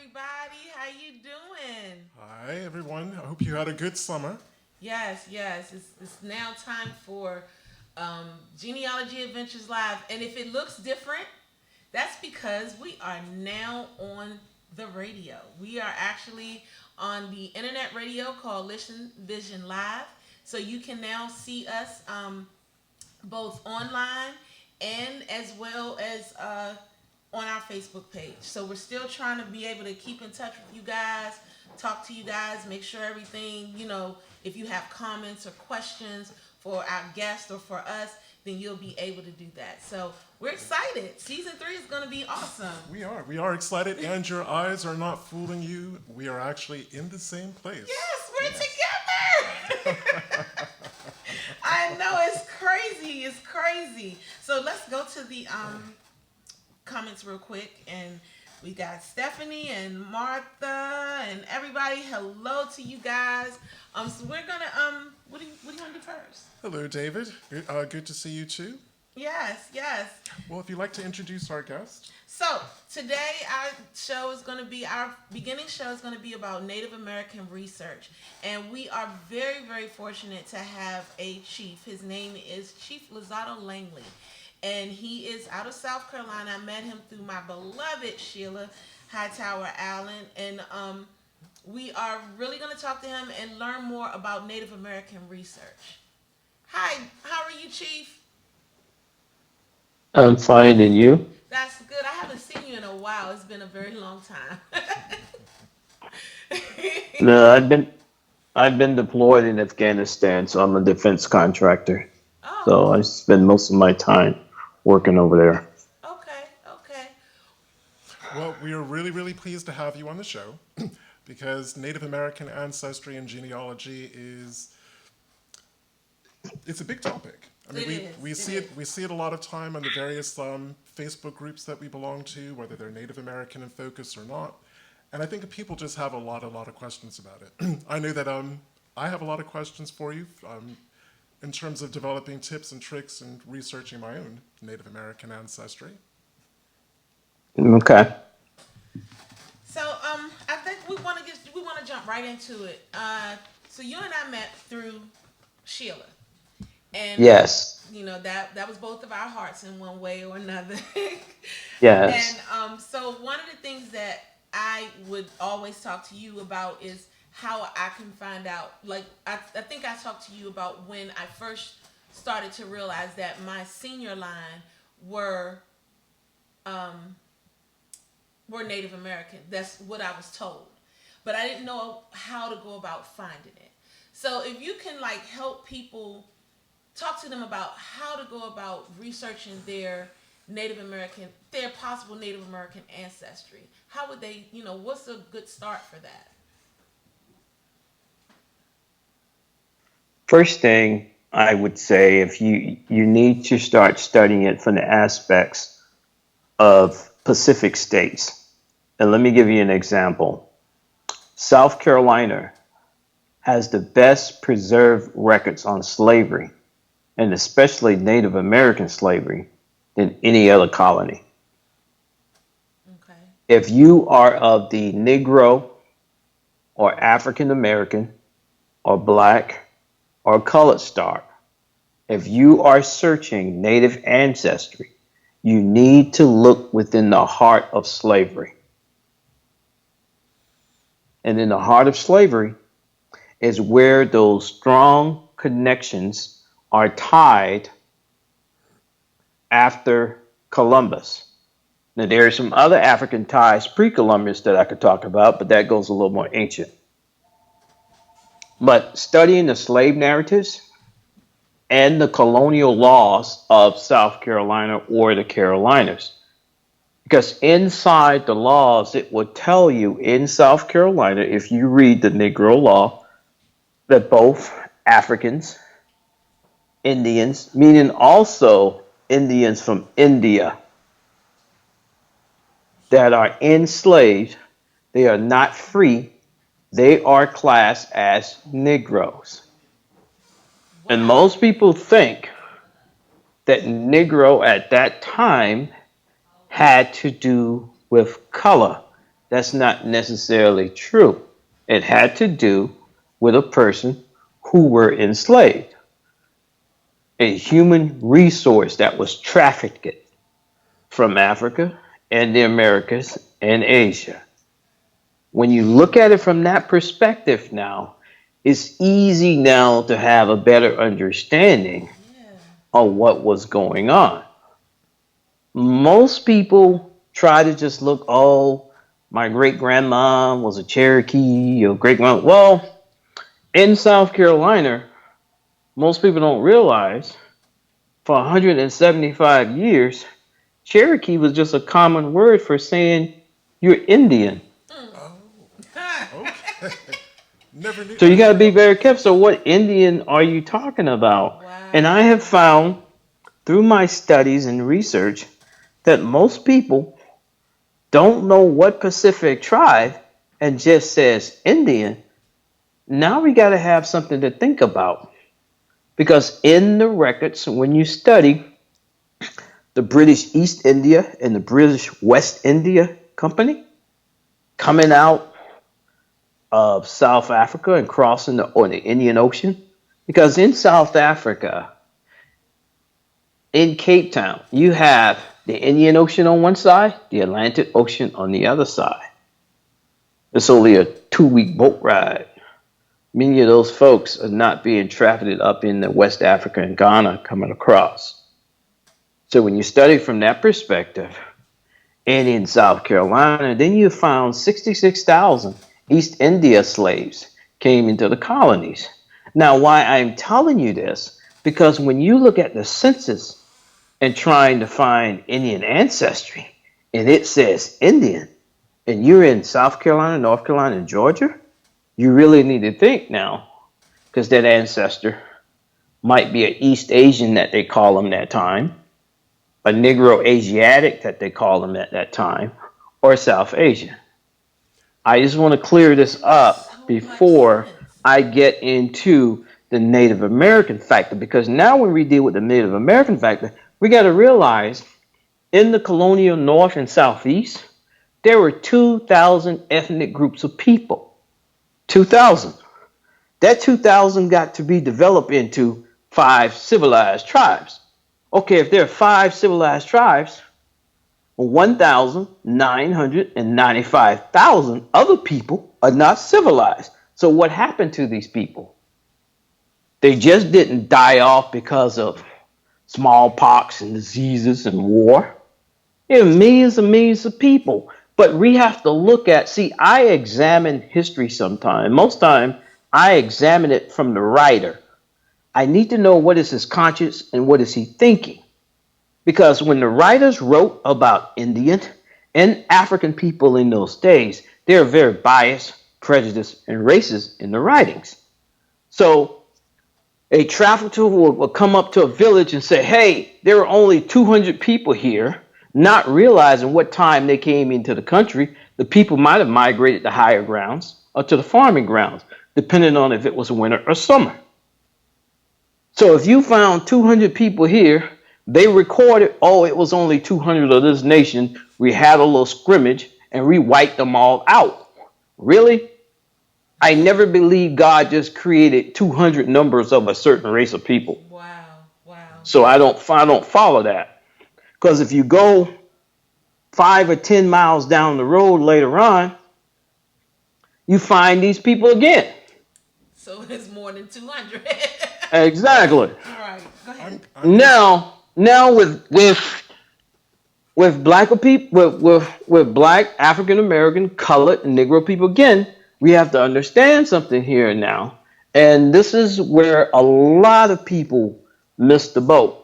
everybody. How you doing? Hi, everyone. I hope you had a good summer. Yes, yes. It's now time for Genealogy Adventures Live. And if it looks different, that's because we are now on the radio. We are actually on the internet radio called Listen Vision Live. So you can now see us both online and as well as on our Facebook page. So we're still trying to be able to keep in touch with you guys, talk to you guys, make sure everything, if you have comments or questions for our guest or for us, then you'll be able to do that. So we're excited. Season 3 is going to be awesome. We are excited, and your eyes are not fooling you. We are actually in the same place. Yes, Yes. we're together. I know it's crazy. It's crazy. So let's go to the comments real quick, and we got Stephanie and Martha and everybody. Hello to you guys. So we're gonna what do you want to do first? Hello, David. Good to see you too. Yes, yes. Well, if you'd like to introduce our guest. So today our beginning show is gonna be about Native American research, and we are very very fortunate to have a chief. His name is Chief Lozado Langley, and he is out of South Carolina. I met him through my beloved Sheila Hightower Allen, and we are really gonna talk to him and learn more about Native American research. Hi, how are you, Chief? I'm fine, and you? That's good. I haven't seen you in a while. It's been a very long time. No, I've been deployed in Afghanistan, so I'm a defense contractor. Oh, So I spend most of my time working over there. okay, okay. Well, we are really, really pleased to have you on the show because Native American ancestry and genealogy is it's a big topic. I mean, It we, is. we It see is. it we see it a lot of time on the various Facebook groups that we belong to, whether they're Native American in focus or not. And I think people just have a lot of questions about it. I know that I have a lot of questions for you in terms of developing tips and tricks and researching my own Native American ancestry. Okay. So, I think we want to jump right into it. So you and I met through Sheila, and Yes. that was both of our hearts in one way or another. And Yes. so one of the things that I would always talk to you about is how I can find out. Like I think I talked to you about when I first started to realize that my senior line were um, were Native American. That's what I was told, but I didn't know how to go about finding it. So if you can like help people talk to them about how to go about researching their possible Native American ancestry. How would they, what's a good start for that? First thing I would say, if you need to start studying it from the aspects of Pacific states. And let me give you an example. South Carolina has the best preserved records on slavery, and especially Native American slavery, than any other colony. Okay. If you are of the Negro or African American or Black or colored stock, if you are searching Native ancestry, you need to look within the heart of slavery. And in the heart of slavery is where those strong connections are tied after Columbus. Now, there are some other African ties pre-Columbus that I could talk about, but that goes a little more ancient. But studying the slave narratives and the colonial laws of South Carolina or the Carolinas, because inside the laws, it will tell you in South Carolina, if you read the Negro law, that both Africans, Indians, meaning also Indians from India that are enslaved, they are not free. They are classed as Negroes. And Wow. most people think that Negro at that time had to do with color. That's not necessarily true. It had to do with a person who were enslaved, a human resource that was trafficked from Africa and the Americas and Asia. When you look at it from that perspective now, it's easy now to have a better understanding Yeah. of what was going on. Most people try to just look, oh, my great grandma was a Cherokee, or great grandma. Well, in South Carolina, most people don't realize for 175 years, Cherokee was just a common word for saying you're Indian. Oh, okay. Never knew So you got that. to be very careful. So, what Indian are you talking about? And I Wow. have found through my studies and research that most people don't know what Pacific tribe and just says Indian. Now we got to have something to think about because in the records, when you study the British East India and the British West India Company coming out of South Africa and crossing the Indian Ocean, because in South Africa, in Cape Town, you have the Indian Ocean on one side, the Atlantic Ocean on the other side. It's only a 2 week boat ride. Many of those folks are not being trafficked up in the West Africa and Ghana coming across. So when you study from that perspective, and in South Carolina, then you found 66,000 East India slaves came into the colonies. Now, why I'm telling you this, because when you look at the census and trying to find Indian ancestry, and it says Indian, and you're in South Carolina, North Carolina, and Georgia, you really need to think now, because that ancestor might be an East Asian that they call them that time, a Negro Asiatic that they call them at that time, or South Asian. I just want to clear this up So much before sense. I get into the Native American factor, because now when we deal with the Native American factor, we got to realize in the colonial North and Southeast, there were 2,000 ethnic groups of people. 2,000. That 2,000 got to be developed into 5 civilized tribes. Okay, if there are 5 civilized tribes, 1,995,000 other people are not civilized. So what happened to these people? They just didn't die off because of smallpox and diseases and war. There are millions and millions of people. But we have to look at, see, I examine history sometimes. Most time, I examine it from the writer. I need to know what is his conscience and what is he thinking. Because when the writers wrote about Indian and African people in those days, they were very biased, prejudiced, and racist in the writings. So a trafficker would come up to a village and say, hey, there are only 200 people here, not realizing what time they came into the country. The people might have migrated to higher grounds or to the farming grounds, depending on if it was winter or summer. So if you found 200 people here, they recorded, oh, it was only 200 of this nation. We had a little scrimmage and we wiped them all out. Really? I never believed God just created 200 numbers of a certain race of people. Wow. Wow. So I don't follow that. Because if you go 5 or 10 miles down the road later on, you find these people again. So it's more than 200. Exactly. Right. Go ahead. I'm just Now with black people with black African American colored and Negro people again, we have to understand something here now, and this is where a lot of people miss the boat.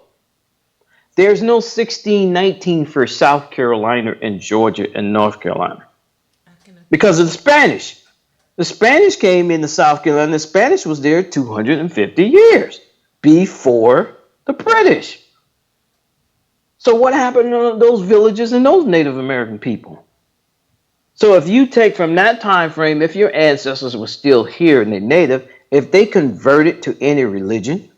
There's no 1619 for South Carolina and Georgia and North Carolina I can because of the Spanish. The Spanish came into South Carolina. The Spanish was there 250 years before the British. So what happened to those villages and those Native American people? So if you take from that time frame, if your ancestors were still here and they're native, if they converted to any religion,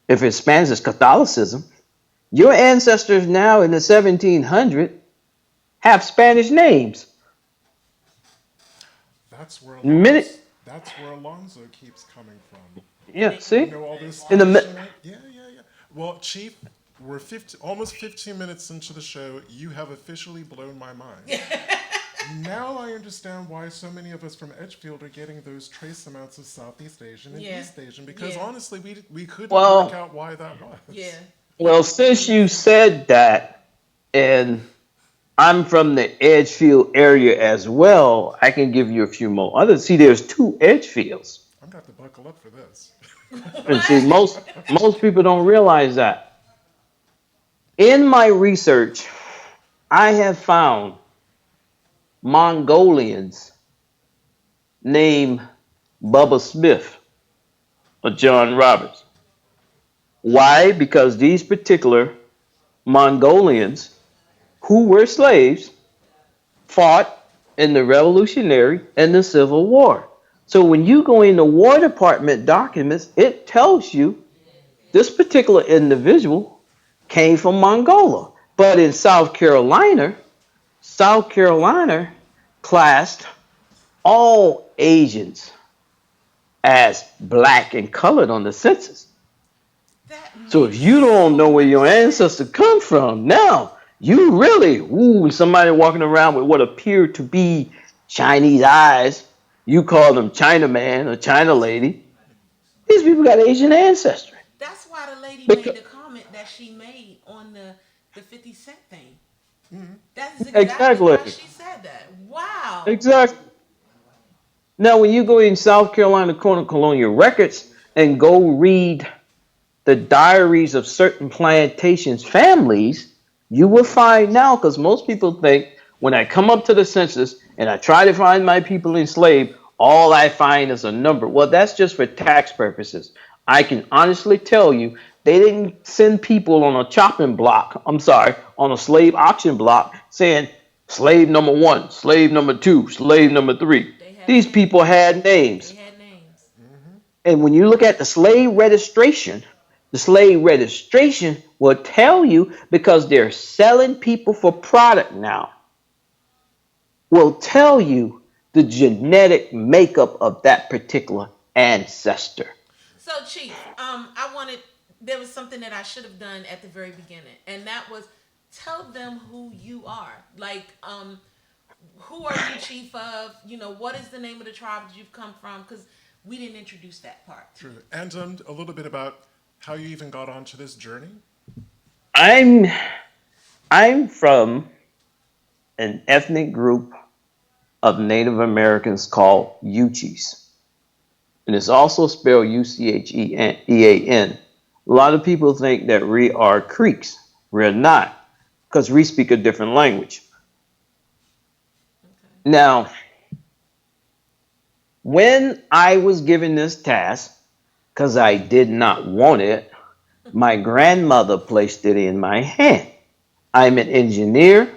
if it's Spanish, it's Catholicism, your ancestors now in the 1700s have Spanish names. That's where Minute, Alonzo keeps coming from. And yeah. they You See, know all this in the Spanish? Yeah, yeah, yeah. Well, Chief, we're almost 15 minutes into the show. You have officially blown my mind. Now I understand why so many of us from Edgefield are getting those trace amounts of Southeast Asian and yeah, East Asian because yeah, honestly, we couldn't work well, out why that was. yeah, yeah. well, It since makes you sense. said that, and I'm from the Edgefield area as well, I can give you a few more others. See, there's two Edgefields, I'm going to have to buckle up for this. and see, What? most people don't realize that. In my research, I have found Mongolians named Bubba Smith or John Roberts. Why? Because these particular Mongolians who were slaves fought in the Revolutionary and the Civil War. So when you go in the War Department documents, it tells you this particular individual came from Mongolia. But in South Carolina classed all Asians as black and colored on the census. That So if makes you don't so know where much your sense. ancestor come from, now you really, somebody walking around with what appear to be Chinese eyes, you call them China man or China lady. These people got Asian ancestry. That's why the lady made Because, the comment that she made on the 50 Cent thing. That is exactly why exactly. she said that. Wow. Exactly. Now, when you go in South Carolina colonial records and go read the diaries of certain plantations families, you will find now, because most people think when I come up to the census and I try to find my people enslaved, all I find is a number. Well, that's just for tax purposes. I can honestly tell you, they didn't send people on a chopping block, I'm sorry, on a slave auction block saying slave number one, slave number two, slave number three. They had These people names. had They names. had names. And when you look at the slave registration will tell you because they're selling people for product now, will tell you the genetic makeup of that particular ancestor. So, Chief, I wanted there was something that I should have done at the very beginning, and that was tell them who you are. Like, who are you chief of? You know, what is the name of the tribe that you've come from? Because we didn't introduce that part. True. And a little bit about how you even got onto this journey. I'm I'm from an ethnic group of Native Americans called Uchis. And it's also spelled Uchean. A lot of people think that we are Creeks. We're not, because we speak a different language. Okay. Now, when I was given this task, because I did not want it, my grandmother placed it in my hand. I'm an engineer,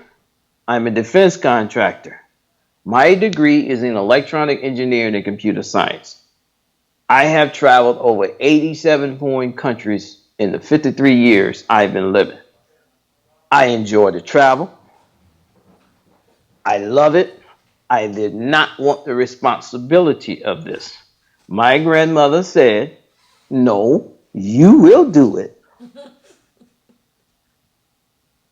I'm a defense contractor. My degree is in electronic engineering and computer science. I have traveled over 87 foreign countries in the 53 years I've been living. I enjoy the travel. I love it. I did not want the responsibility of this. My grandmother said, no, you will do it.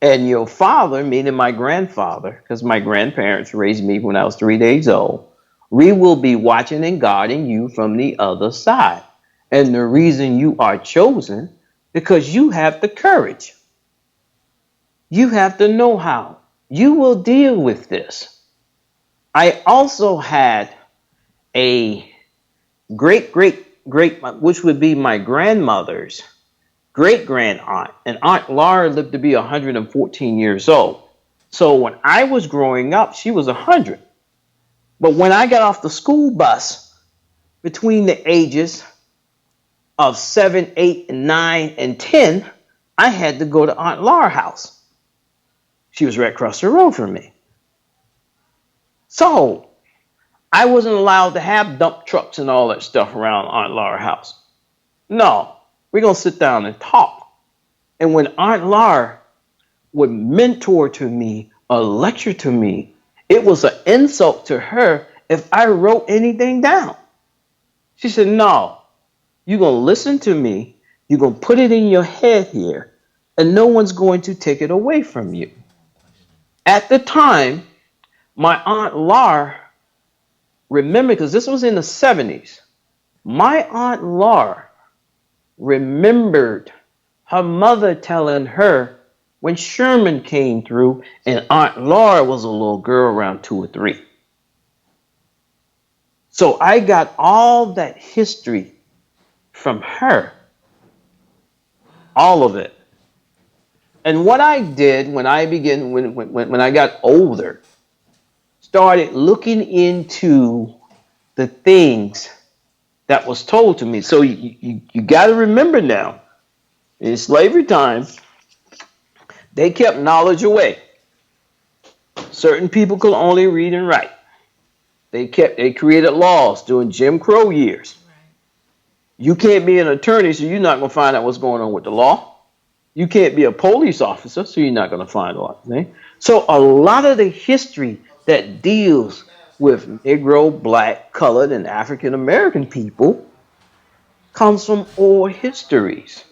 And your father, meaning my grandfather, because my grandparents raised me when I was 3 days old, we will be watching and guarding you from the other side. And the reason you are chosen, because you have the courage. You have the know how. You will deal with this. I also had a great, which would be my grandmother's great grand aunt, and Aunt Laura lived to be 114 years old. So when I was growing up, she was 100. But when I got off the school bus between the ages of 7, 8, and 9, and 10, I had to go to Aunt Laura's house. She was right across the road from me. So I wasn't allowed to have dump trucks and all that stuff around Aunt Laura's house. No, we're going to sit down and talk. And when Aunt Laura would mentor to me a lecture to me. It was an insult to her if I wrote anything down. She said, no, you're going to listen to me. You're going to put it in your head here, and no one's going to take it away from you. At the time, my Aunt Laura remembered, because this was in the 70s, my Aunt Laura remembered her mother telling her when Sherman came through, and Aunt Laura was a little girl around 2 or 3. So I got all that history from her, all of it. And what I did when I began, when I got older, started looking into the things that was told to me. So you got to remember now, in slavery time, they kept knowledge away. Certain people could only read and write. They created laws during Jim Crow years. Right. You can't be an attorney, so you're not going to find out what's going on with the law. You can't be a police officer, so you're not going to find out. So a lot of the history that deals with Negro, Black, Colored, and African American people comes from oral histories.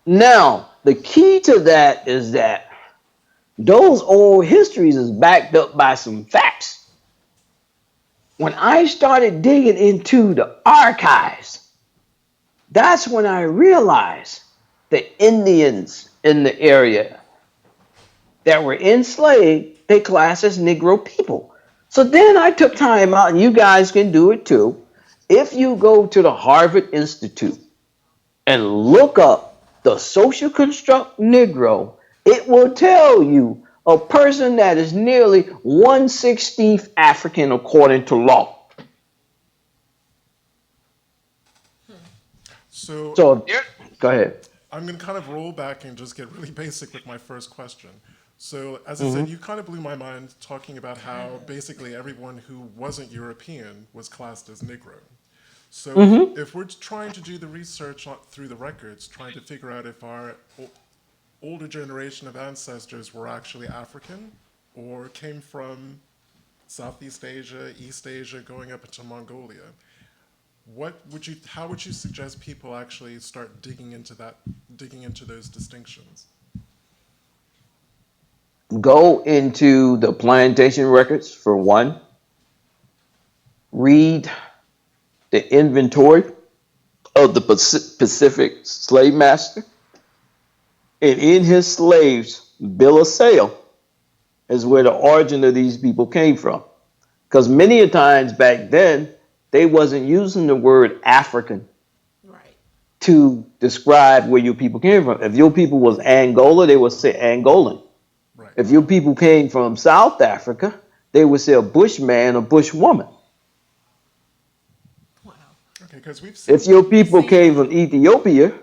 Now, the key to that is that those oral histories is backed up by some facts. When I started digging into the archives, that's when I realized the Indians in the area that were enslaved, they classed as Negro people. So then I took time out, and you guys can do it too. If you go to the Harvard Institute and look up the social construct Negro, it will tell you a person that is nearly 1/16 African according to law. So So go ahead. I'm going to kind of roll back and just get really basic with my first question. So, as I said, you kind of blew my mind talking about how basically everyone who wasn't European was classed as Negro. So, if we're trying to do the research through the records, trying to figure out if our older generation of ancestors were actually African or came from Southeast Asia, East Asia, going up into Mongolia, how would you suggest people actually start digging into those distinctions? Go into the plantation records for one. Read the inventory of the Pacific slave master. And in his slaves' bill of sale is where the origin of these people came from. Because many a times back then, they wasn't using the word African to describe where your people came from. If your people was Angola, they would say Angolan. Right. If your people came from South Africa, they would say a bushman or bushwoman. Wow. Okay, because we've seen. If your people came from Ethiopia,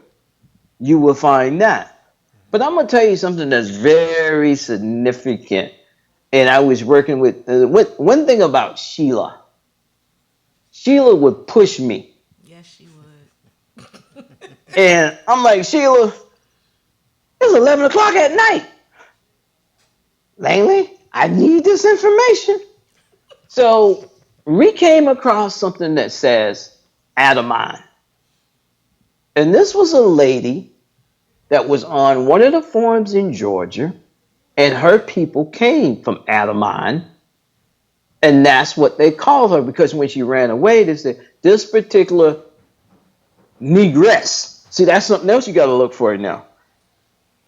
you will find that. But I'm going to tell you something that's very significant. And I was working with one thing about Sheila. Sheila would push me. Yes, she would. And I'm like, Sheila, it's 11 o'clock at night. Langley, I need this information. So we came across something that says Adamine. And this was a lady that was on one of the farms in Georgia, and her people came from Adamine. And that's what they called her, because when she ran away, they said, this particular negress. See, that's something else you got to look for now.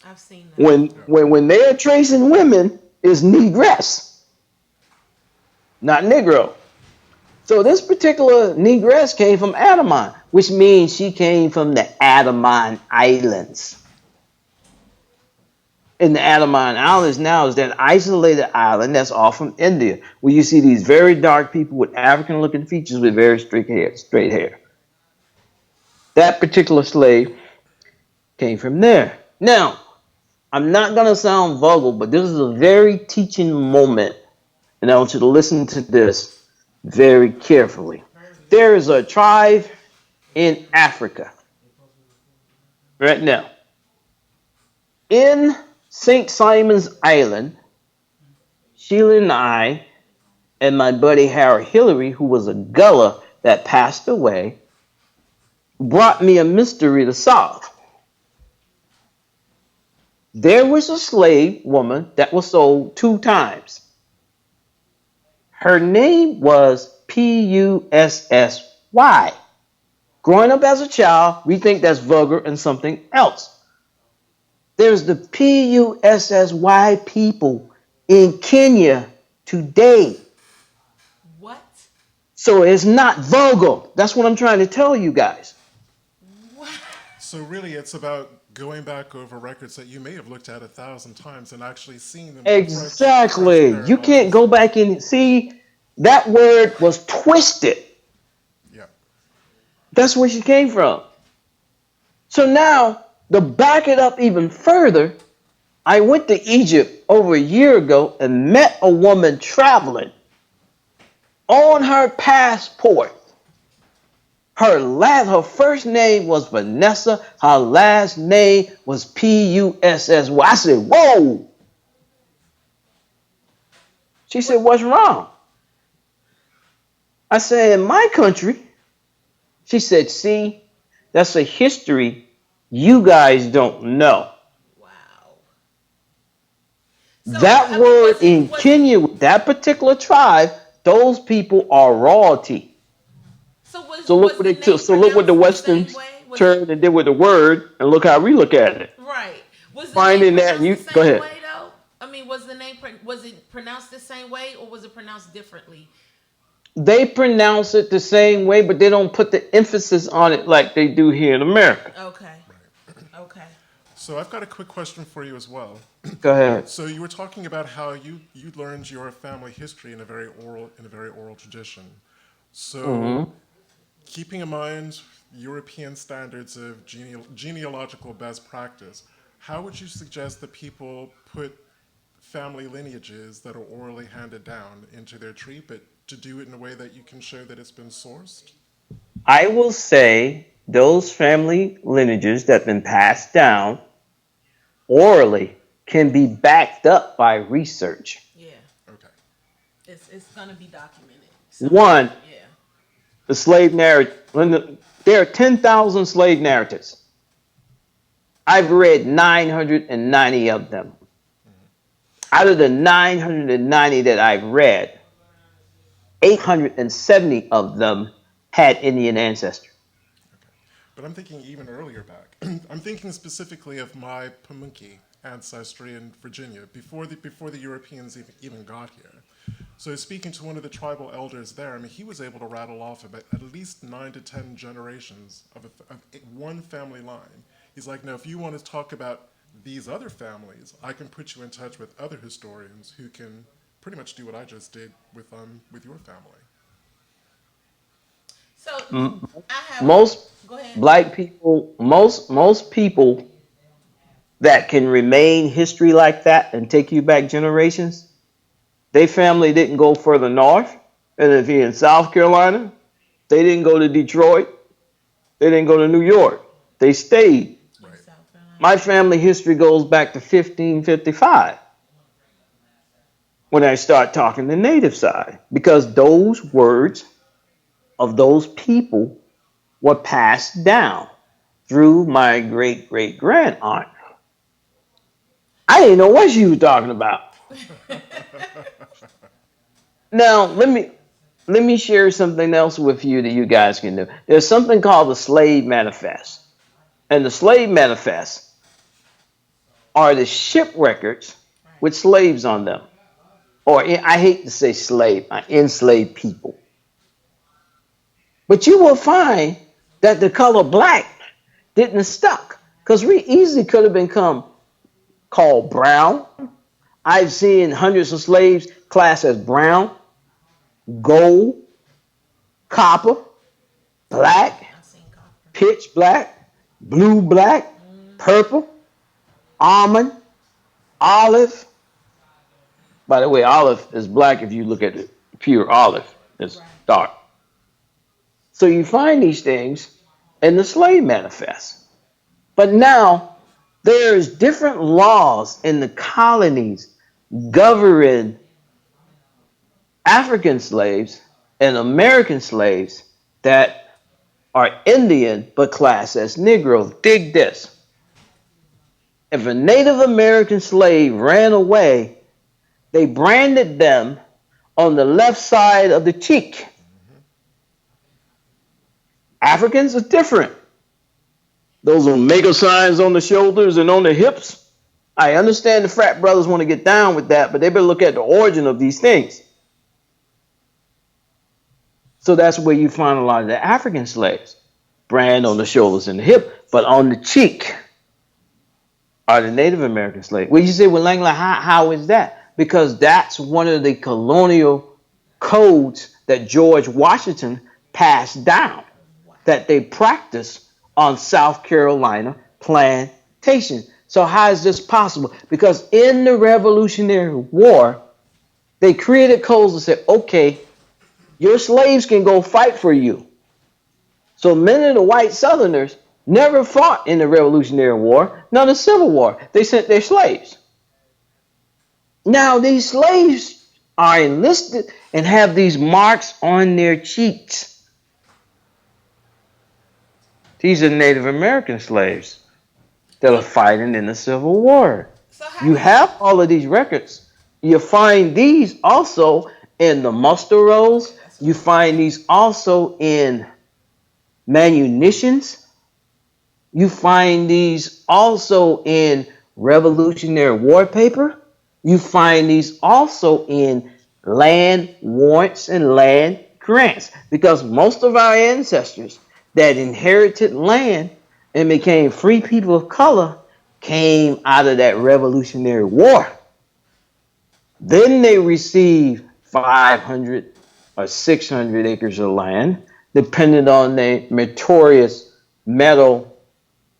I've seen that. When they are tracing women, is negress, not Negro. So this particular negress came from Adamine, which means she came from the Adamine Islands. And the Adamine Islands now is that isolated island that's off from India, where you see these very dark people with African-looking features with very straight hair. That particular slave came from there. Now, I'm not going to sound vulgar, but this is a very teaching moment, and I want you to listen to this very carefully. There is a tribe in Africa right now. In St. Simon's Island, Sheila and I and my buddy Harry Hillary, who was a Gullah that passed away, brought me a mystery to solve. There was a slave woman that was sold 2 times. Her name was Pussy. Growing up as a child, we think that's vulgar and something else. There's the Pussy people in Kenya today. What? So it's not vulgar. That's what I'm trying to tell you guys. What? So really, it's about going back over records that you may have looked at 1,000 times and actually seeing them. with fresh Exactly. pair You of can't eyes. go back and see that word was twisted. Yeah. That's where she came from. So now, to back it up even further, I went to Egypt over a year ago and met a woman traveling. On her passport, her first name was Vanessa, her last name was Pussy. I said, whoa. She said, what's wrong? I said, in my country. She said, see, that's a history you guys don't know. Wow. So, That I mean, word in Kenya, that particular tribe, those people are royalty. So look was what the they took. name So look what the pronounced the same Westerns way? turned and did with the word, and look how we look at it. Right. Was the name Finding that, pronounced you the go same ahead. way though? I mean, was it pronounced the same way or was it pronounced differently? They pronounce it the same way, but they don't put the emphasis on it like they do here in America. Okay. Okay. So I've got a quick question for you as well. Go ahead. So you were talking about how you learned your family history in a very oral tradition. So keeping in mind European standards of genealogical best practice, how would you suggest that people put family lineages that are orally handed down into their tree, but to do it in a way that you can show that it's been sourced? I will say those family lineages that have been passed down orally can be backed up by research. Yeah. Okay. It's gonna be documented. One, Yeah. the slave narrative. There are 10,000 slave narratives. I've read 990 of them. Out of the 990 that I've read, 870 of them had Indian ancestry. But I'm thinking even earlier back. I'm thinking specifically of my Pamunkey ancestry in Virginia before the Europeans even got here. So speaking to one of the tribal elders there, I mean, he was able to rattle off about at least 9 to 10 generations of one family line. He's like, now, if you want to talk about these other families, I can put you in touch with other historians who can pretty much do what I just did with your family. So I have Most go ahead. black people, most people that can remain history like that and take you back generations, their family didn't go further north. And if you're in South Carolina, they didn't go to Detroit. They didn't go to New York. They stayed. In South Carolina. My family history goes back to 1555 when I start talking the native side, because those words of those people were passed down through my great great grand aunt. I didn't know what she was talking about. Now let me share something else with you that you guys can do. There's something called the Slave Manifest, and the Slave Manifest are the ship records with slaves on them, or I hate to say slave, enslaved people. But you will find that the color black didn't have stuck, because we easily could have become called brown. I've seen hundreds of slaves classed as brown, gold, copper, black, I've seen copper. pitch black, blue black, purple, almond, olive. By the way, olive is black if you look at it. Pure olive is Right. dark. So you find these things in the slave manifest. But now there's different laws in the colonies governing African slaves and American slaves that are Indian but classed as Negro. Dig this. If a Native American slave ran away, they branded them on the left side of the cheek. Africans are different. Those Omega signs on the shoulders and on the hips. I understand the frat brothers want to get down with that, but they better look at the origin of these things. So that's where you find a lot of the African slaves. Brand on the shoulders and the hip, but on the cheek are the Native American slaves. Well, you say, well, Langley, how is that? Because that's one of the colonial codes that George Washington passed down that they practiced on South Carolina plantations. So how is this possible? Because in the Revolutionary War, they created codes and said, okay, your slaves can go fight for you. So many of the white Southerners never fought in the Revolutionary War, nor the Civil War. They sent their slaves. Now these slaves are enlisted and have these marks on their cheeks. These are Native American slaves that are fighting in the Civil War. So how You do you? have all of these records. You find these also in the muster rolls. That's You right. find these also in manumissions. You find these also in Revolutionary War paper. You find these also in land warrants and land grants because most of our ancestors that inherited land and became free people of color came out of that Revolutionary War. Then they received 500 or 600 acres of land, depending on their meritorious medal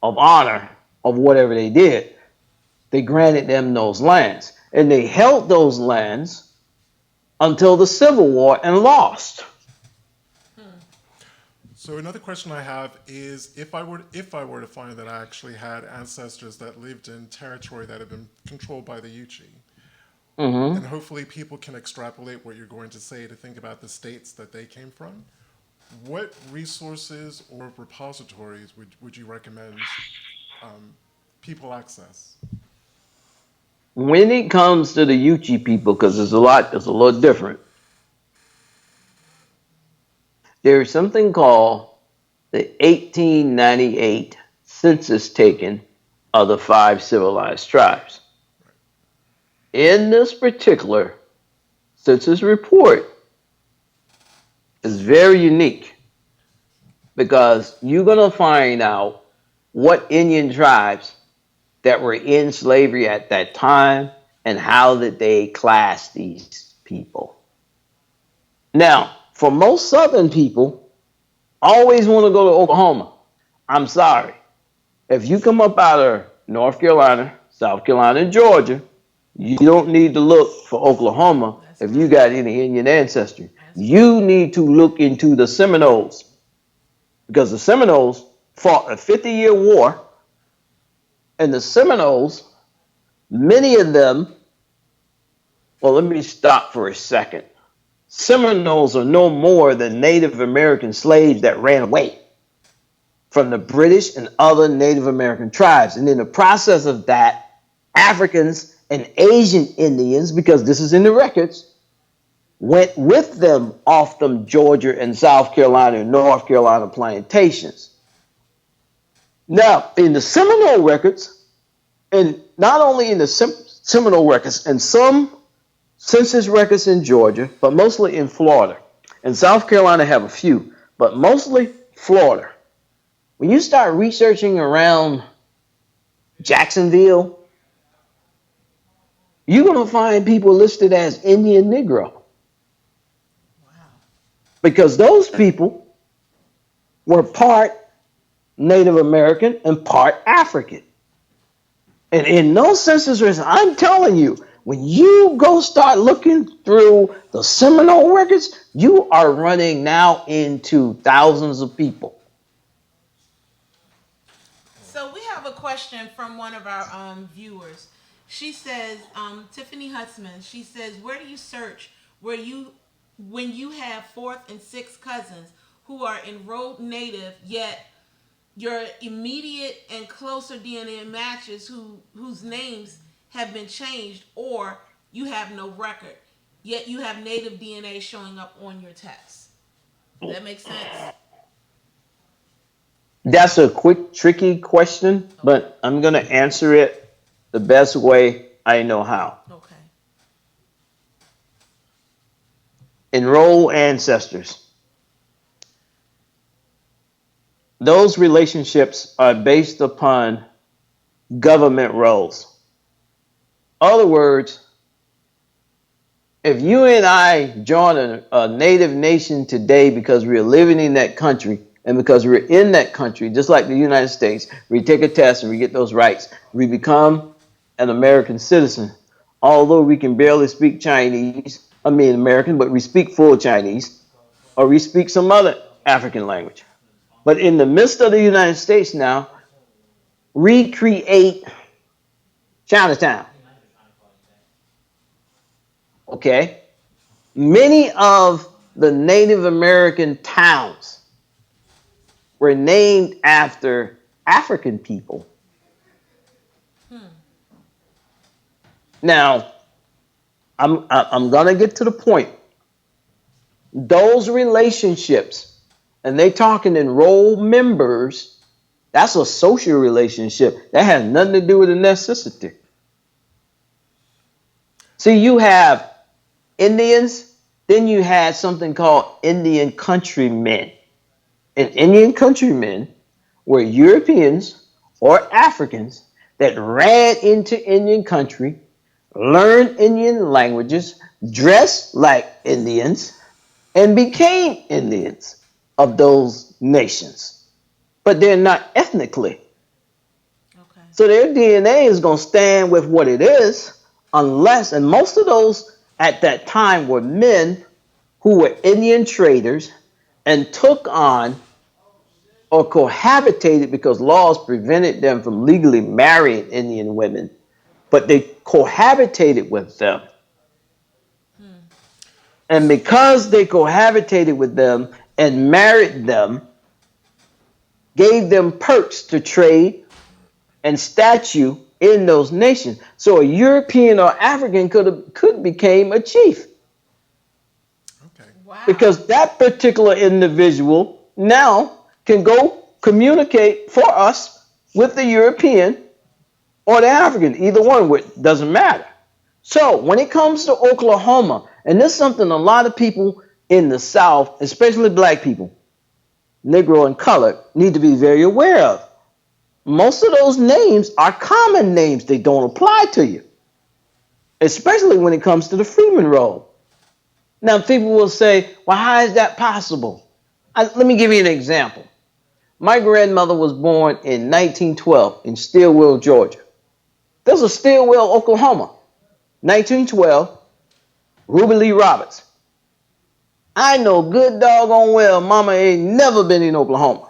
of honor of whatever they did. They granted them those lands. And they held those lands until the Civil War and lost. So another question I have is if I were to find that I actually had ancestors that lived in territory that had been controlled by the Yuchi, and Mm-hmm. hopefully people can extrapolate what you're going to say to think about the states that they came from. What resources or repositories would you recommend people access? When it comes to the Yuchi people, because it's a lot different, there is something called the 1898 census taken of the five civilized tribes. In this particular census report is very unique because you're going to find out what Indian tribes that were in slavery at that time and how did they class these people. Now, for most southern people, always want to go to Oklahoma. I'm sorry. If you come up out of North Carolina, South Carolina, and Georgia, you don't need to look for Oklahoma That's if you right. got any Indian ancestry. That's right. You need to look into the Seminoles because the Seminoles fought a 50-year war, and the Seminoles, many of them, well, let me stop for a second. Seminoles are no more than Native American slaves that ran away from the British and other Native American tribes. And in the process of that, Africans and Asian Indians, because this is in the records, went with them off them Georgia and South Carolina and North Carolina plantations. Now, in the Seminole records, and not only in the Seminole records, and some census records in Georgia, but mostly in Florida. And South Carolina have a few, but mostly Florida. When you start researching around Jacksonville, you're going to find people listed as Indian Negro Wow. because those people were part Native American and part African. And in those census records, I'm telling you, when you go start looking through the Seminole records, you are running now into thousands of people. So we have a question from one of our viewers. She says, Tiffany Hutzman. She says, where do you search where you when you have fourth and sixth cousins who are enrolled native, yet your immediate and closer DNA matches whose names have been changed, or you have no record, yet you have native DNA showing up on your test. Does that make sense? That's a quick, tricky question, Okay. but I'm going to answer it the best way I know how. Okay. Enroll ancestors. Those relationships are based upon government roles. Other words, if you and I join a native nation today because we're living in that country and because we're in that country, just like the United States, we take a test and we get those rights, we become an American citizen. Although we can barely speak Chinese, I mean American, but we speak full Chinese, or we speak some other African language. But in the midst of the United States now, recreate Chinatown. Okay? Many of the Native American towns were named after African people. Now, I'm going to get to the point. Those relationships, and they talking enrolled members, that's a social relationship. That has nothing to do with a necessity. See, you have Indians, then you had something called Indian countrymen. And Indian countrymen were Europeans or Africans that ran into Indian country, learned Indian languages, dressed like Indians, and became Indians of those nations. But they're not ethnically. Okay. So their DNA is going to stand with what it is, unless, and most of those at that time were men who were Indian traders and took on or cohabitated because laws prevented them from legally marrying Indian women, but they cohabitated with them. And because they cohabitated with them and married them, gave them perks to trade and statue in those nations. So a European or African could become a chief. Okay. Wow. Because that particular individual now can go communicate for us with the European or the African, either one, doesn't matter. So when it comes to Oklahoma, and this is something a lot of people in the South, especially black people, Negro and colored, need to be very aware of. Most of those names are common names. They don't apply to you, especially when it comes to the Freeman roll. Now, people will say, well, how is that possible? Let me give you an example. My grandmother was born in 1912 in Stillwell, Georgia. There's a Stillwell, Oklahoma. 1912, Ruby Lee Roberts. I know good doggone well mama ain't never been in Oklahoma.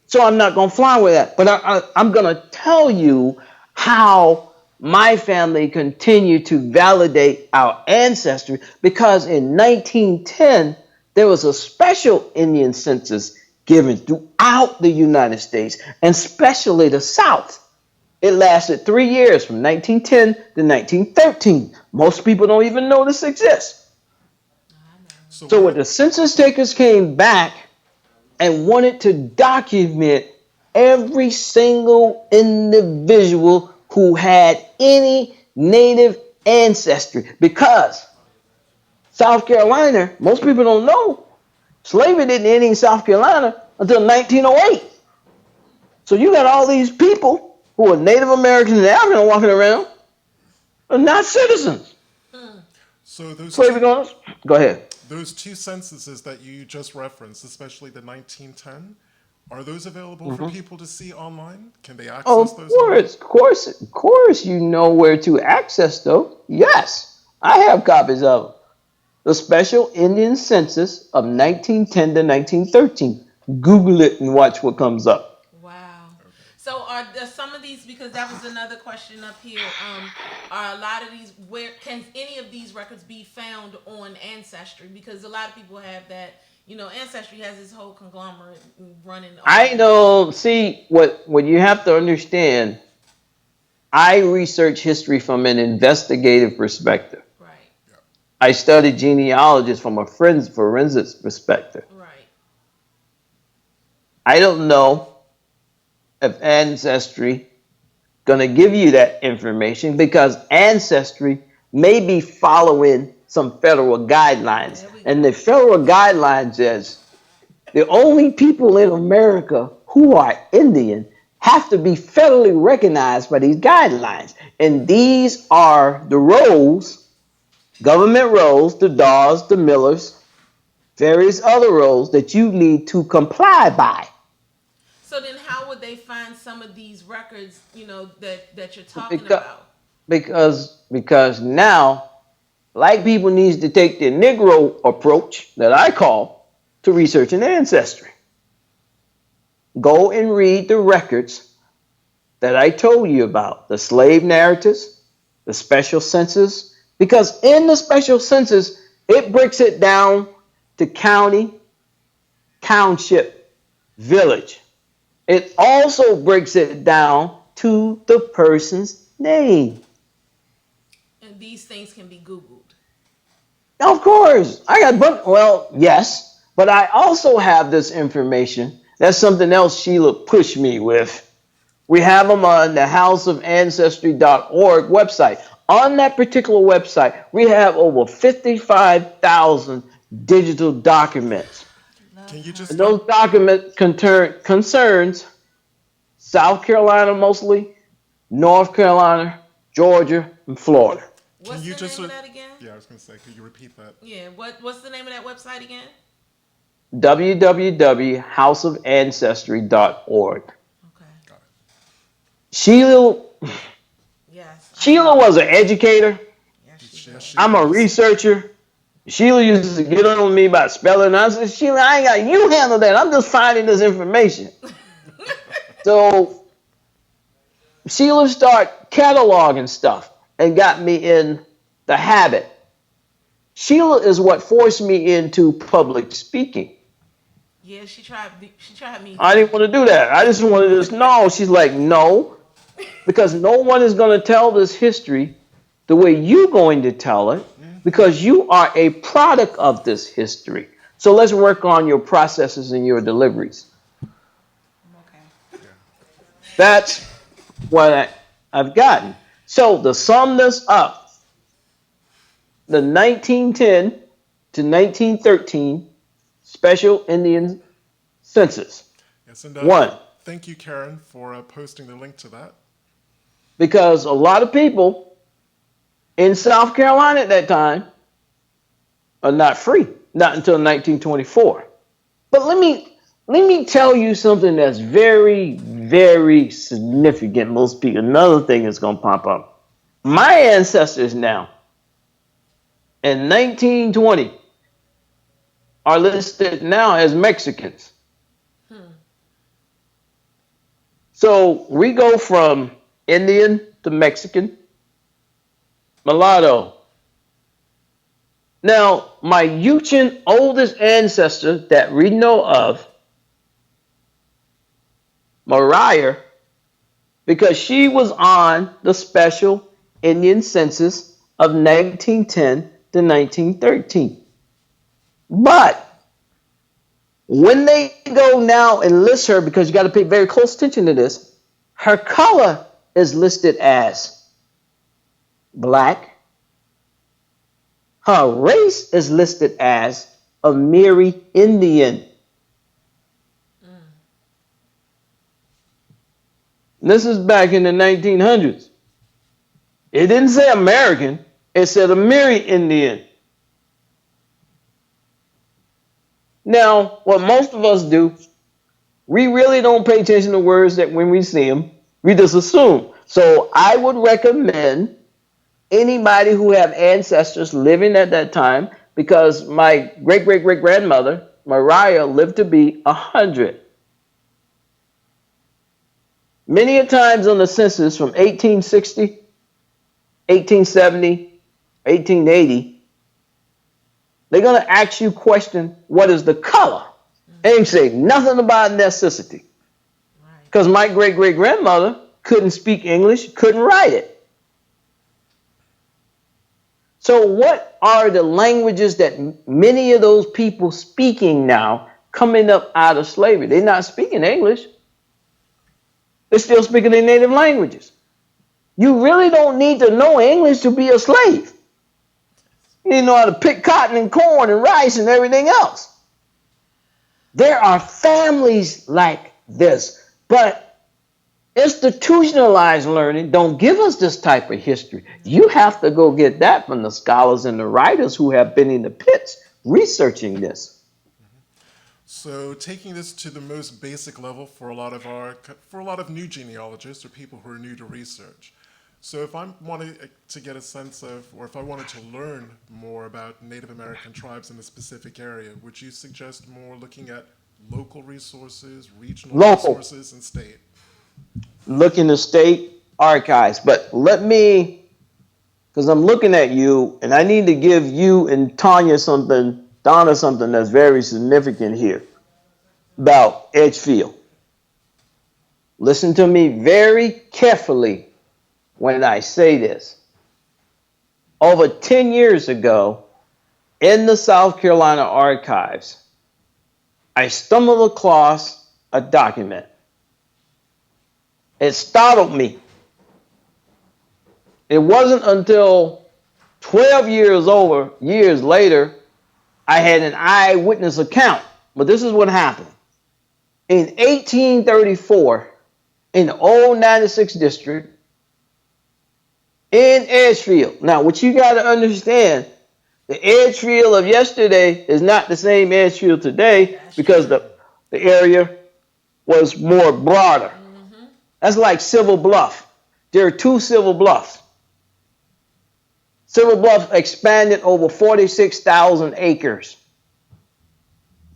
So I'm not going to fly with that. But I'm going to tell you how my family continued to validate our ancestry, because in 1910, there was a special Indian census given throughout the United States, and especially the South. It lasted 3 years, from 1910 to 1913. Most people don't even know this exists. So when the census takers came back and wanted to document every single individual who had any native ancestry, because South Carolina, most people don't know, slavery didn't end in South Carolina until 1908. So you got all these people who are Native Americans and Africans walking around are not citizens. So Slavery going, go ahead. those two censuses that you just referenced, especially the 1910, are those available for people to see online? Can they Oh, access those online? of course, you know where to access those. Yes, I have copies of them. The Special Indian Census of 1910 to 1913. Google it and watch what comes up. Wow. So are some of these, because that was another question up here. Are a lot of these, where can any of these records be found on Ancestry? Because a lot of people have that. Ancestry has this whole conglomerate running. I know. See, what you have to understand, I research history from an investigative perspective. Right. I study genealogists from a forensics perspective. Right. I don't know if Ancestry going to give you that information because Ancestry may be following some federal guidelines. And the federal guidelines is the only people in America who are Indian have to be federally recognized by these guidelines. And these are the roles, government roles, the Dawes, the Millers, various other roles that you need to comply by. So then how would they find some of these records, that you're talking about? Because now black people needs to take the Negro approach that I call to researching ancestry. Go and read the records that I told you about, the slave narratives, the special census, because in the special census, it breaks it down to county, township, village. It also breaks it down to the person's name. And these things can be Googled. Of course. Yes, but I also have this information. That's something else Sheila pushed me with. We have them on the houseofancestry.org website. On that particular website, we have over 55,000 digital documents. Can you just And those documents concerns South Carolina mostly, North Carolina, Georgia, and Florida. What's the name of that again? Yeah, I was going to say, could you repeat that? Yeah, what's the name of that website again? www.houseofancestry.org. Okay. Got it. Sheila was an educator. Yes, I'm a researcher. Sheila used to get on me about spelling. I said, Sheila, I ain't got you handle that. I'm just finding this information. So Sheila started cataloging stuff and got me in the habit. Sheila is what forced me into public speaking. Yeah, she tried me. I didn't want to do that. I just wanted to know. She's like, no, because no one is going to tell this history the way you're going to tell it, because you are a product of this history. So let's work on your processes and your deliveries. Okay. That's what I've gotten. So to sum this up, the 1910 to 1913 Special Indian Census. Yes, and One. Thank you, Karen, for posting the link to that. Because a lot of people in South Carolina at that time are not free, not until 1924. But let me tell you something that's very, very significant. Most people, another thing is going to pop up. My ancestors now, in 1920, are listed now as Mexicans. So we go from Indian to Mexican, mulatto. Now, my Yuchin oldest ancestor that we know of, Mariah, because she was on the special Indian census of 1910 to 1913. But when they go now and list her, because you got to pay very close attention to this, her color is listed as black. Her race is listed as Amiri Indian. This is back in the 1900s. It didn't say American. It said Amiri Indian. Now, what most of us do, we really don't pay attention to words that when we see them, we just assume. So I would recommend anybody who have ancestors living at that time, because my great-great-great-grandmother, Mariah, lived to be 100. Many a times on the census from 1860, 1870, 1880, they're going to ask you question, what is the color? They ain't say nothing about ethnicity. Because my great-great-grandmother couldn't speak English, couldn't write it. So what are the languages that many of those people speaking now coming up out of slavery? They're not speaking English. They're still speaking their native languages. You really don't need to know English to be a slave. You need to know how to pick cotton and corn and rice and everything else. There are families like this, but institutionalized learning don't give us this type of history. You have to go get that from the scholars and the writers who have been in the pits researching this. So taking this to the most basic level for a lot of new genealogists or people who are new to research. So if I wanted to get a sense of, or if I wanted to learn more about Native American tribes in a specific area, would you suggest more looking at local resources, regional resources, and state? Look in the state archives. But let me, because I'm looking at you, and I need to give you and Donna something that's very significant here about Edgefield. Listen to me very carefully when I say this. Over 10 years ago, in the South Carolina archives, I stumbled across a document. It startled me. It wasn't until 12 years later, I had an eyewitness account. But this is what happened. In 1834, in the old 96th district, in Edgefield. Now, what you got to understand, the Edgefield of yesterday is not the same Edgefield today because the area was more broader. That's like Civil Bluff. There are two Civil Bluffs. Civil Bluff expanded over 46,000 acres.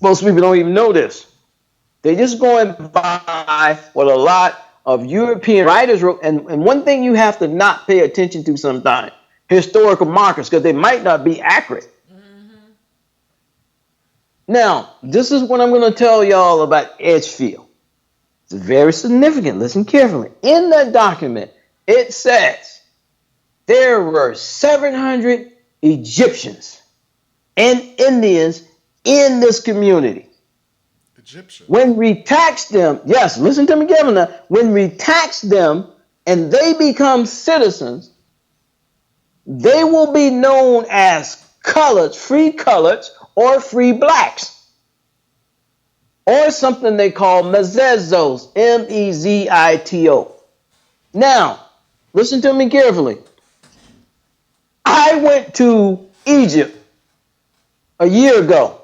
Most people don't even know this. They're just going by what a lot of European writers wrote. And one thing you have to not pay attention to sometimes, historical markers, because they might not be accurate. Now, this is what I'm going to tell y'all about Edgefield. It's very significant. Listen carefully. In that document, it says there were 700 Egyptians and Indians in this community. Egyptians? When we tax them, yes, listen to me carefully now. When we tax them and they become citizens, they will be known as coloreds, free coloreds, or free blacks. Or something they call mezizos, M-E-Z-I-T-O. Now, listen to me carefully. I went to Egypt a year ago.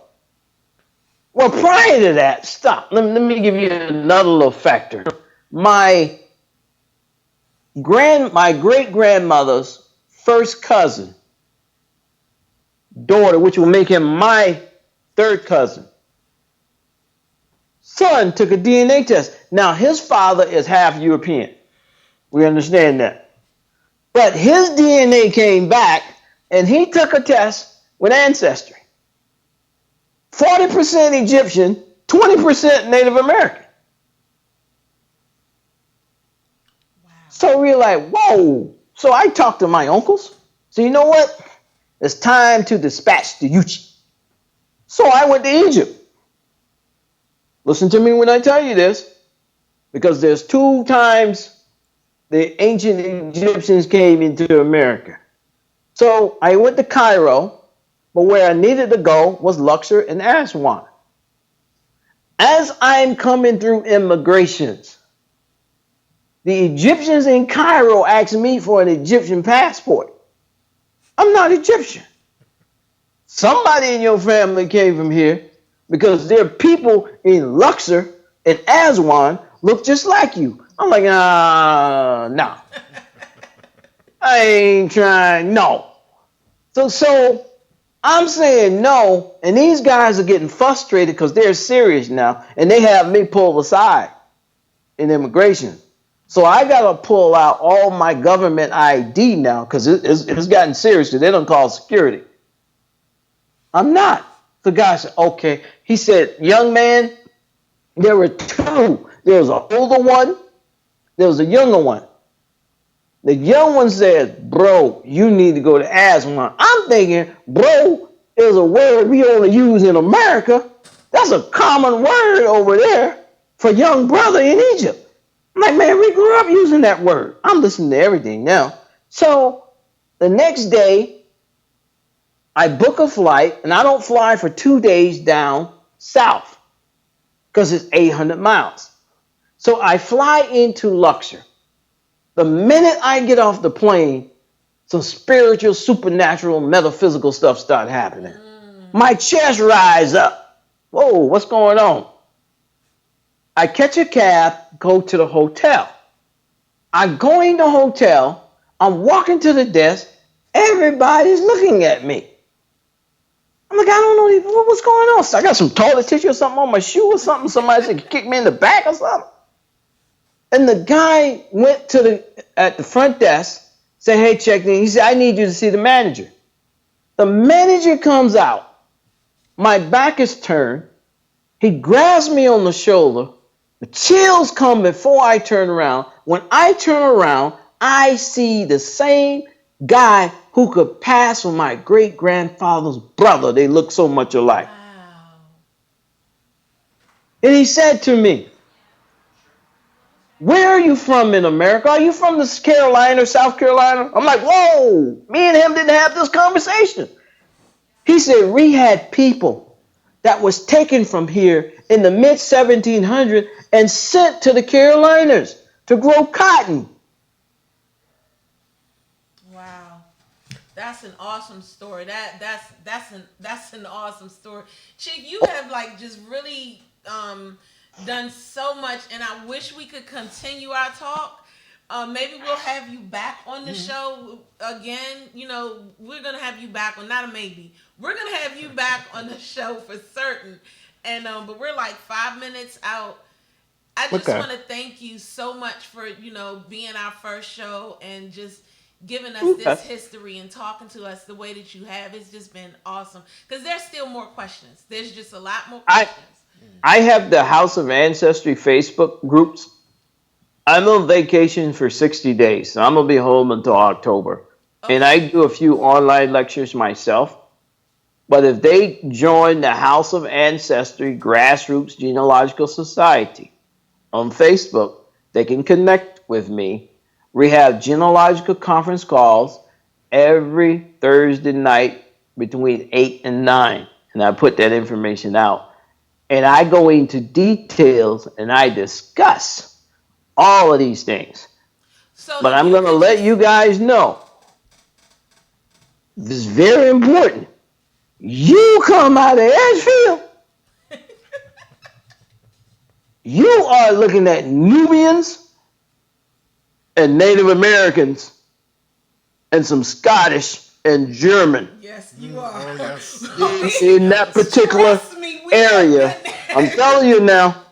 Well, prior to that, stop. Let me give you another little factor. My great-grandmother's first cousin, daughter, which will make him my third cousin, son took a DNA test. Now, his father is half European. We understand that. But his DNA came back, and he took a test with Ancestry. 40% Egyptian, 20% Native American. Wow. So we're like, whoa. So I talked to my uncles. So you know what? It's time to dispatch the Yuchi. So I went to Egypt. Listen to me when I tell you this, because there's 2 times the ancient Egyptians came into America. So I went to Cairo, but where I needed to go was Luxor and Aswan. As I'm coming through immigrations, the Egyptians in Cairo asked me for an Egyptian passport. I'm not Egyptian. Somebody in your family came from here, because there are people in Luxor and Aswan look just like you. I'm like, no. I ain't trying, no. So I'm saying no, and these guys are getting frustrated because they're serious now, and they have me pulled aside in immigration. So I gotta pull out all my government ID now because it's gotten serious. Because they don't call security. I'm not. The guy said, okay. He said, young man, there were two. There was an older one. There was a younger one. The young one says, bro, you need to go to asthma. I'm thinking, bro is a word we only use in America. That's a common word over there for young brother in Egypt. I'm like, man, we grew up using that word. I'm listening to everything now. So the next day, I book a flight, and I don't fly for 2 days down south because it's 800 miles. So I fly into Luxor. The minute I get off the plane, some spiritual, supernatural, metaphysical stuff start happening. My chest rise up. Whoa, what's going on? I catch a cab, go to the hotel. I go in the hotel. I'm walking to the desk. Everybody's looking at me. I'm like, I don't know what's going on. So I got some toilet tissue or something on my shoe or something. Somebody said kick me in the back or something. And the guy went at the front desk, said, hey, check in. He said, I need you to see the manager. The manager comes out. My back is turned. He grabs me on the shoulder. The chills come before I turn around. When I turn around, I see the same guy who could pass for my great-grandfather's brother. They look so much alike. Wow. And he said to me, where are you from in America? Are you from the Carolina, South Carolina? I'm like, whoa, me and him didn't have this conversation. He said, we had people that was taken from here in the mid 1700s and sent to the Carolinas to grow cotton. Wow. That's an awesome story. That's an awesome story. Chick, you have like just really done so much, and I wish we could continue our talk. Maybe we'll have you back on the show again. You know, we're gonna have you back on, not a maybe. We're gonna have you back on the show for certain. And but we're like 5 minutes out. I just Okay. want to thank you so much for being our first show and just giving us Okay. this history and talking to us the way that you have. It's just been awesome because there's still more questions. There's just a lot more I questions. I have the House of Ancestry Facebook groups. I'm on vacation for 60 days, so I'm gonna be home until October. And I Okay. do a few online lectures myself. But if they join the House of Ancestry Grassroots Genealogical Society on Facebook, they can connect with me. We have genealogical conference calls every Thursday night between 8 and 9. And I put that information out. And I go into details and I discuss all of these things. So But if I'm you going to could let just you guys know this is very important. You come out of Edgefield, you are looking at Nubians and Native Americans and some Scottish and German yes, you are. Oh, yes. in that particular Trust me, we have area. been I'm there. telling you now,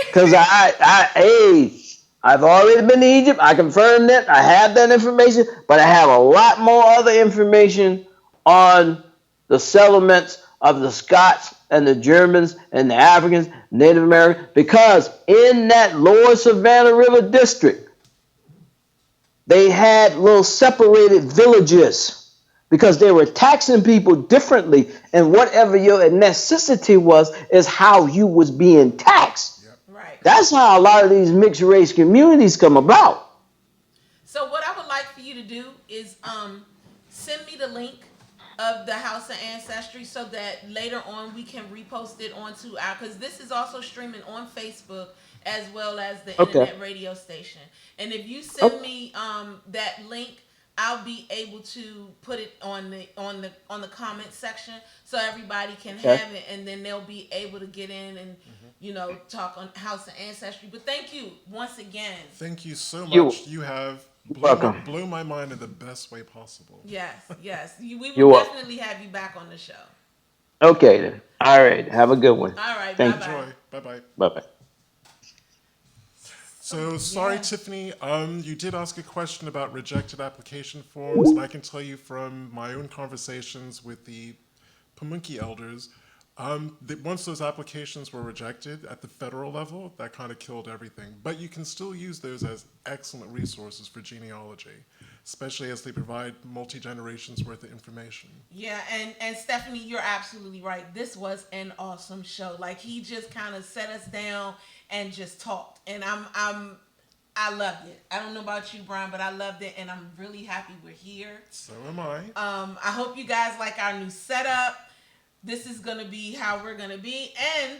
because I've already been to Egypt. I confirmed that. I have that information, but I have a lot more other information on the settlements of the Scots and the Germans and the Africans, Native Americans, because in that lower Savannah River district, they had little separated villages because they were taxing people differently, and whatever your ethnicity was is how you was being taxed. Yep. Right. That's how a lot of these mixed race communities come about. So what I would like for you to do is send me the link of the House of Ancestry so that later on we can repost it onto our, because this is also streaming on Facebook as well as the Okay. internet radio station. And if you send Okay. me that link, I'll be able to put it on the comment section so everybody can Okay. have it, and then they'll be able to get in and talk on House of Ancestry. But thank you once again. Thank you so You, much. You have you're welcome. blown my mind in the best way possible. Yes, yes. We will You're welcome. definitely have you back on the show. Okay then. All right. Have a good one. All right, bye Thank you. bye. Enjoy. Bye bye. Bye bye. So sorry, Yeah. Tiffany. You did ask a question about rejected application forms, and I can tell you from my own conversations with the Pamunkey elders, that once those applications were rejected at the federal level, that kind of killed everything. But you can still use those as excellent resources for genealogy, especially as they provide multi-generations worth of information. Yeah, and Stephanie, you're absolutely right. This was an awesome show. Like he just kind of set us down and just talked, and I loved it. I don't know about you, Brian, but I loved it, and I'm really happy we're here. So am I. I hope you guys like our new setup. This is gonna be how we're gonna be, and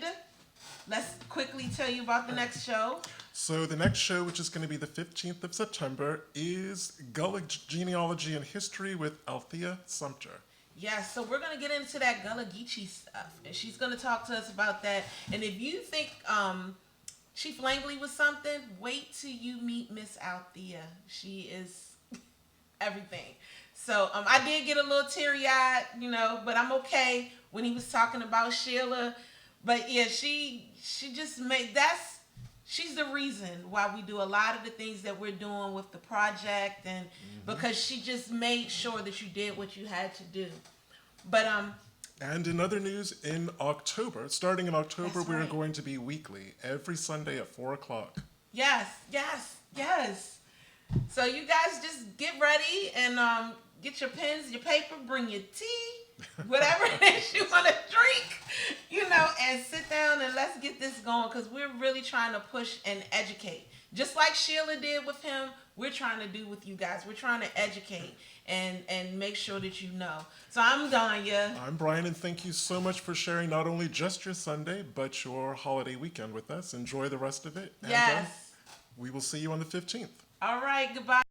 let's quickly tell you about the next show. So the next show, which is going to be the 15th of September, is Gullah Genealogy and History with Althea Sumter. Yeah, so we're gonna get into that Gullah Geechee stuff, and she's gonna talk to us about that. And if you think Chief Langley was something, wait till you meet Miss Althea. She is everything. So I did get a little teary-eyed, but I'm okay when he was talking about Sheila. But yeah, she just made she's the reason why we do a lot of the things that we're doing with the project, and because she just made sure that you did what you had to do. But And in other news, starting in October, That's we're right. going to be weekly, every Sunday at 4 o'clock. yes. So you guys just get ready and get your pens, your paper, bring your tea, whatever it is you want to drink, and sit down and let's get this going, because we're really trying to push and educate. Just like Sheila did with him, we're trying to do with you guys. We're trying to educate and make sure that you know. So I'm Danya. I'm Brian, and thank you so much for sharing not only just your Sunday, but your holiday weekend with us. Enjoy the rest of it. And, Yes. we will see you on the 15th. All right. Goodbye.